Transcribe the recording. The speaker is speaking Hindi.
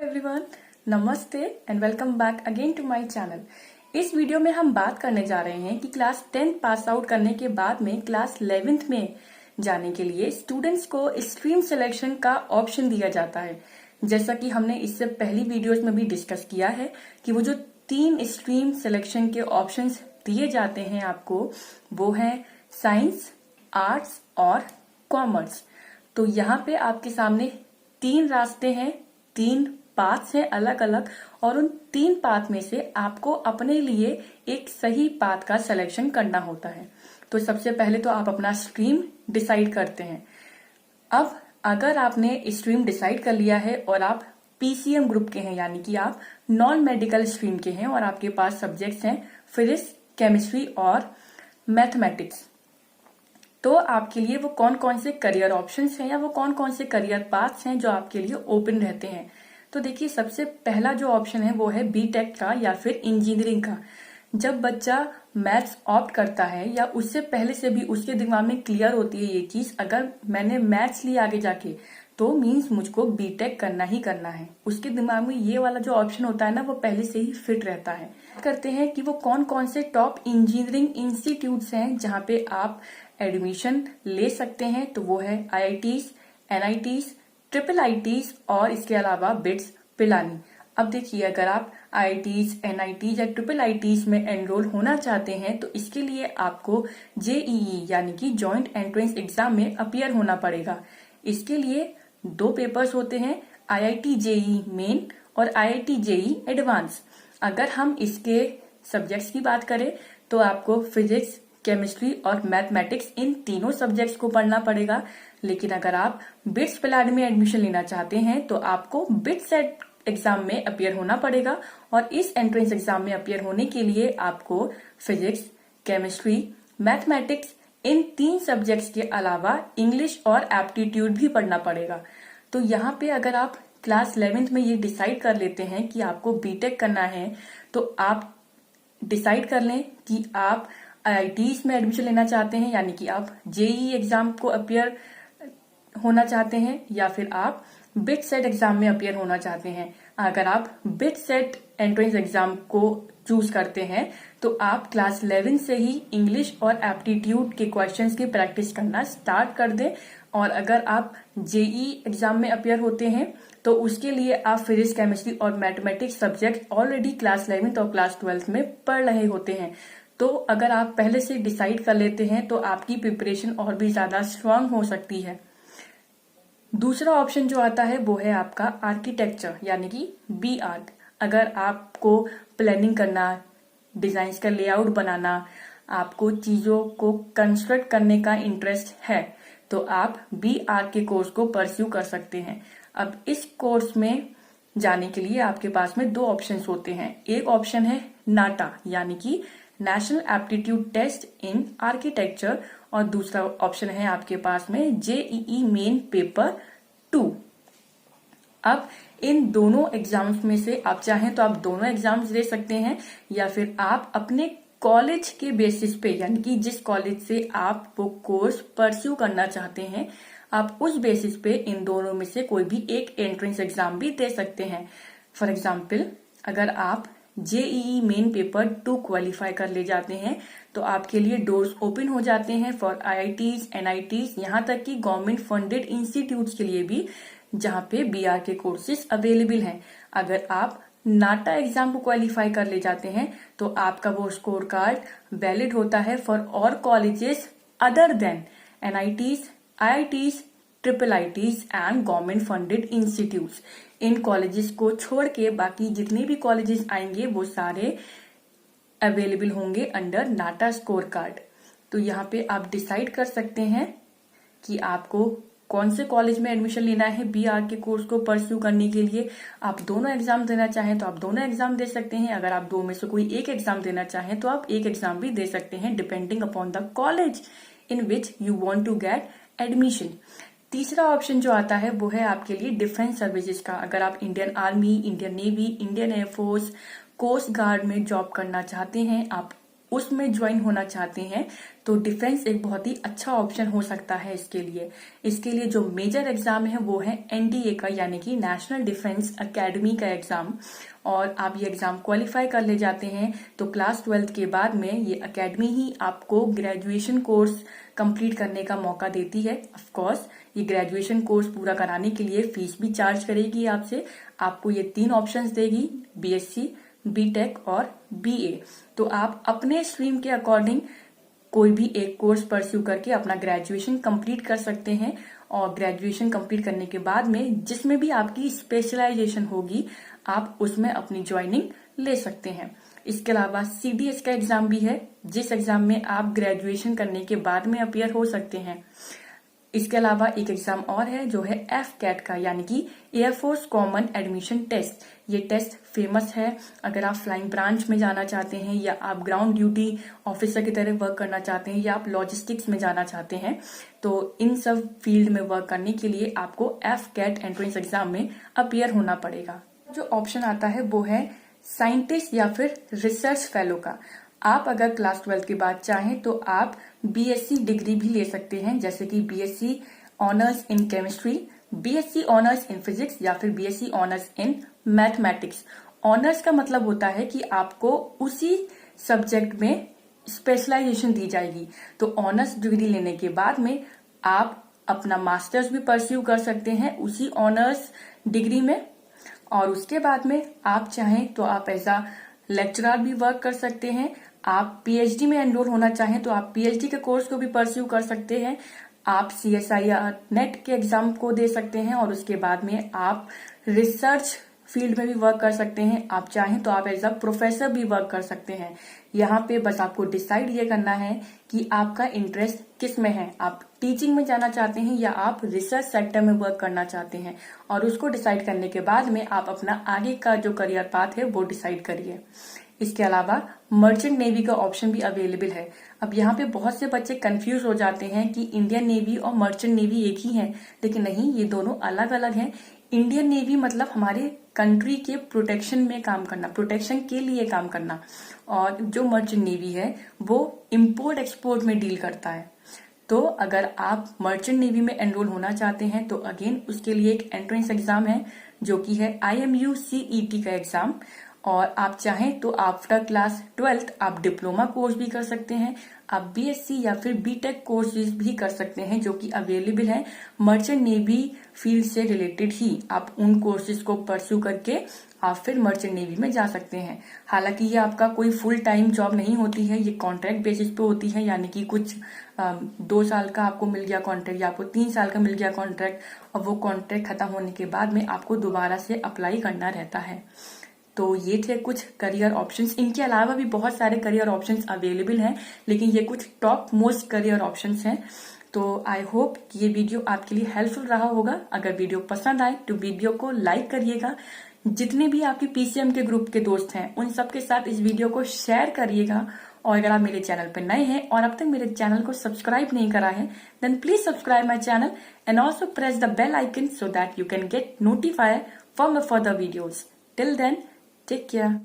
एवरीवन, नमस्ते and welcome back again to my channel. इस वीडियो में हम बात करने जा रहे हैं कि क्लास 10 पास आउट करने के बाद में क्लास 11th में जाने के लिए स्टूडेंट्स को स्ट्रीम सिलेक्शन का ऑप्शन दिया जाता है। जैसा कि हमने इससे पहली वीडियोस में भी डिस्कस किया है कि वो जो 3 स्ट्रीम सिलेक्शन के ऑप्शंस दिए जाते हैं आपको, वो है साइंस, आर्ट्स और कॉमर्स। तो यहाँ पे आपके सामने 3 रास्ते हैं, 3 पाथ्स हैं अलग अलग, और उन 3 पाथ में से आपको अपने लिए एक सही पाथ का सिलेक्शन करना होता है। तो सबसे पहले तो आप अपना स्ट्रीम डिसाइड करते हैं। अब अगर आपने स्ट्रीम डिसाइड कर लिया है और आप पीसीएम ग्रुप के हैं, यानी कि आप नॉन मेडिकल स्ट्रीम के हैं और आपके पास सब्जेक्ट्स हैं फिजिक्स, केमिस्ट्री और मैथमेटिक्स, तो आपके लिए वो कौन कौन से करियर ऑप्शंस हैं या वो कौन कौन से करियर पाथ्स हैं जो आपके लिए ओपन रहते हैं। तो देखिए, सबसे पहला जो ऑप्शन है वो है बीटेक का या फिर इंजीनियरिंग का। जब बच्चा मैथ्स ऑप्ट करता है या उससे पहले से भी उसके दिमाग में क्लियर होती है ये चीज, अगर मैंने मैथ्स ली आगे जाके तो मीन्स मुझको बीटेक करना ही करना है, उसके दिमाग में ये वाला जो ऑप्शन होता है ना, वो पहले से ही फिट रहता है। करते हैं कि वो कौन कौन से टॉप इंजीनियरिंग इंस्टीट्यूट्स हैं जहाँ पे आप एडमिशन ले सकते हैं। तो वो है आईआईटीज, एनआईटीज, ट्रिपल आईटीज और इसके अलावा बिट्स पिलानी। अब देखिए, अगर आप आईआईटीज, एनआईटीज या ट्रिपल आईटीज में एनरोल होना चाहते हैं तो इसके लिए आपको जेईई यानी कि जॉइंट एंट्रेंस एग्जाम में अपीयर होना पड़ेगा। इसके लिए 2 पेपर्स होते हैं, आईआईटी जेईई मेन और आईआईटी जेईई एडवांस। अगर हम इसके सब्जेक्ट्स की बात करें तो आपको फिजिक्स, केमिस्ट्री और मैथमेटिक्स, इन तीनों सब्जेक्ट्स को पढ़ना पड़ेगा। लेकिन अगर आप बिट्स पिलानी में एडमिशन लेना चाहते हैं तो आपको बिट सेट एग्जाम में अपीयर होना पड़ेगा, और इस एंट्रेंस एग्जाम में अपीयर होने के लिए आपको फिजिक्स, केमिस्ट्री, मैथमेटिक्स, इन 3 सब्जेक्ट्स के अलावा इंग्लिश और एप्टीट्यूड भी पढ़ना पड़ेगा। तो यहाँ पे अगर आप क्लास 11th में ये डिसाइड कर लेते हैं कि आपको बीटेक करना है, तो आप डिसाइड कर लें कि आप आईआईटीज में एडमिशन लेना चाहते हैं, यानी कि आप जेईई एग्जाम को अपीयर होना चाहते हैं, या फिर आप बिट सेट एग्जाम में अपीयर होना चाहते हैं। अगर आप बिट सेट एंट्रेंस एग्जाम को चूज करते हैं तो आप क्लास 11 से ही इंग्लिश और एप्टीट्यूड के क्वेश्चंस की प्रैक्टिस करना स्टार्ट कर दें। और अगर आप जेईई एग्जाम में अपीयर होते हैं तो उसके लिए आप फिजिक्स, केमिस्ट्री और mathematics subject already class 11th और क्लास 12th में पढ़ रहे होते हैं। तो अगर आप पहले से डिसाइड कर लेते हैं तो आपकी प्रिपरेशन और भी ज्यादा स्ट्रांग हो सकती है। दूसरा ऑप्शन जो आता है वो है आपका आर्किटेक्चर यानी कि बी आर्ट। अगर आपको प्लानिंग करना, डिजाइन्स का लेआउट बनाना, आपको चीजों को कंस्ट्रक्ट करने का इंटरेस्ट है तो आप बी आर्ट के कोर्स को परस्यू कर सकते हैं। अब इस कोर्स में जाने के लिए आपके पास में 2 ऑप्शंस होते हैं। एक ऑप्शन है नाटा यानी कि national aptitude test in architecture, और दूसरा ऑप्शन है आपके पास में जेईई मेन पेपर 2। अब इन दोनों एग्जाम्स में से आप चाहें तो आप दोनों एग्जाम्स दे सकते हैं, या फिर आप अपने कॉलेज के बेसिस पे, यानी कि जिस कॉलेज से आप वो कोर्स परस्यू करना चाहते हैं, आप उस बेसिस पे इन दोनों में से कोई भी एक एंट्रेंस एग्जाम भी दे सकते हैं। फॉर एग्जाम्पल, अगर आप जेईई मेन पेपर 2 क्वालिफाई कर ले जाते हैं तो आपके लिए डोर्स ओपन हो जाते हैं फॉर आईआईटीज, एनआईटीज, यहाँ तक कि गवर्नमेंट फंडेड इंस्टीट्यूट्स के लिए भी, जहाँ पे बीआर के कोर्सेज अवेलेबल हैं। अगर आप नाटा एग्जाम को क्वालिफाई कर ले जाते हैं तो आपका वो स्कोर कार्ड वैलिड होता है फॉर और colleges other than NITs, IITs, triple ITs and government funded institutes. In colleges को छोड़ के बाकी जितने भी कॉलेजेस आएंगे वो सारे अवेलेबल होंगे अंडर नाटा स्कोर कार्ड। तो यहाँ पे आप डिसाइड कर सकते हैं कि आपको कौन से कॉलेज में एडमिशन लेना है बीआर के कोर्स को परस्यू करने के लिए। आप दोनों एग्जाम देना चाहें तो आप दोनों एग्जाम दे सकते हैं। अगर आप 2 में से कोई एक एग्जाम देना चाहें तो आप एक एग्जाम भी दे सकते हैं, depending upon the college in which you want to get admission. तीसरा ऑप्शन जो आता है वो है आपके लिए डिफेंस सर्विसेज का। अगर आप Indian army, Indian navy, Indian air force, coast guard में जॉब करना चाहते हैं, आप उसमें ज्वाइन होना चाहते हैं तो डिफेंस एक बहुत ही अच्छा ऑप्शन हो सकता है इसके लिए जो मेजर एग्जाम है वो है एनडीए का, यानी कि नेशनल डिफेंस एकेडमी का एग्जाम। और आप ये एग्जाम क्वालिफाई कर ले जाते हैं तो क्लास 12th के बाद में ये एकेडमी ही आपको ग्रेजुएशन कोर्स कंप्लीट करने का मौका देती है। ऑफ कोर्स ये ग्रेजुएशन कोर्स पूरा कराने के लिए फीस भी चार्ज करेगी आपसे। आपको ये 3 ऑप्शंस देगी, बीएससी, बीटेक और बीए। तो आप अपने स्ट्रीम के अकॉर्डिंग कोई भी एक कोर्स परस्यू करके अपना ग्रेजुएशन कंप्लीट कर सकते हैं। और ग्रेजुएशन कंप्लीट करने के बाद में जिसमें भी आपकी स्पेशलाइजेशन होगी आप उसमें अपनी ज्वाइनिंग ले सकते हैं। इसके अलावा सीडीएस का एग्जाम भी है, जिस एग्जाम में आप ग्रेजुएशन करने के बाद में अपीयर हो सकते हैं। इसके अलावा एक एग्जाम और है जो है एफ-कैट का, यानी कि एयरफोर्स कॉमन एडमिशन टेस्ट। ये टेस्ट फेमस है। अगर आप फ्लाइंग ब्रांच में जाना चाहते हैं या आप ग्राउंड ड्यूटी ऑफिसर की तरह वर्क करना चाहते हैं या आप लॉजिस्टिक्स में जाना चाहते हैं तो इन सब फील्ड में वर्क करने के लिए आपको एफ-कैट एंट्रेंस एग्जाम में अपीयर होना पड़ेगा। जो ऑप्शन आता है वो है साइंटिस्ट या फिर रिसर्च फेलो का। आप अगर क्लास 12 के बाद चाहें तो आप बीएससी डिग्री भी ले सकते हैं, जैसे कि BSc honours in chemistry, BSc honours in physics या फिर BSc honours in mathematics. Honours का मतलब होता है कि आपको उसी सब्जेक्ट में स्पेशलाइजेशन दी जाएगी। तो ऑनर्स डिग्री लेने के बाद में आप अपना मास्टर्स भी परस्यू कर सकते हैं उसी ऑनर्स डिग्री में। और उसके बाद में आप चाहें तो आप एज अ लेक्चरर भी वर्क कर सकते हैं। आप पीएचडी में एनरोल होना चाहें तो आप पीएचडी के कोर्स को भी परस्यू कर सकते हैं। आप सीएसआईआर नेट के एग्जाम को दे सकते हैं और उसके बाद में आप रिसर्च फील्ड में भी वर्क कर सकते हैं। आप चाहें तो आप एज अ प्रोफेसर भी वर्क कर सकते हैं। यहाँ पे बस आपको डिसाइड ये करना है कि आपका इंटरेस्ट किस में है। आप टीचिंग में जाना चाहते हैं या आप रिसर्च सेक्टर में वर्क करना चाहते हैं, और उसको डिसाइड करने के बाद में आप अपना आगे का जो करियर पाथ है वो डिसाइड करिए। इसके अलावा मर्चेंट नेवी का ऑप्शन भी अवेलेबल है। अब यहाँ पे बहुत से बच्चे कंफ्यूज हो जाते हैं कि इंडियन नेवी और मर्चेंट नेवी एक ही है, लेकिन नहीं, ये दोनों अलग अलग हैं। इंडियन नेवी मतलब हमारे कंट्री के प्रोटेक्शन में काम करना, प्रोटेक्शन के लिए काम करना, और जो मर्चेंट नेवी है वो इम्पोर्ट एक्सपोर्ट में डील करता है। तो अगर आप मर्चेंट नेवी में एनरोल होना चाहते हैं तो अगेन उसके लिए एक एंट्रेंस एग्जाम है जो कि है IMU CET का एग्जाम। और आप चाहें तो आफ्टर क्लास 12th आप डिप्लोमा कोर्स भी कर सकते हैं, आप बीएससी या फिर बीटेक कोर्सेज भी कर सकते हैं जो कि अवेलेबल है मर्चेंट नेवी फील्ड से रिलेटेड ही। आप उन कोर्सेज को परस्यू करके आप फिर मर्चेंट नेवी में जा सकते हैं। हालांकि ये आपका कोई फुल टाइम जॉब नहीं होती है, ये कॉन्ट्रैक्ट बेसिस पे होती है, यानी कि कुछ 2 साल का आपको मिल गया कॉन्ट्रैक्ट या आपको 3 साल का मिल गया कॉन्ट्रैक्ट, और वो कॉन्ट्रैक्ट खत्म होने के बाद में आपको दोबारा से अप्लाई करना रहता है। तो ये थे कुछ करियर ऑप्शंस। इनके अलावा भी बहुत सारे करियर ऑप्शंस अवेलेबल हैं, लेकिन ये कुछ टॉप मोस्ट करियर ऑप्शंस हैं। तो आई होप कि ये वीडियो आपके लिए हेल्पफुल रहा होगा। अगर वीडियो पसंद आए तो वीडियो को लाइक करिएगा। जितने भी आपके पीसीएम के ग्रुप के दोस्त हैं उन सबके साथ इस वीडियो को शेयर करिएगा। और अगर आप मेरे चैनल पर नए हैं और अब तक मेरे चैनल को सब्सक्राइब नहीं करा है, then please subscribe my channel and also press the bell icon so that you can get notified for my further videos. Till then, take care.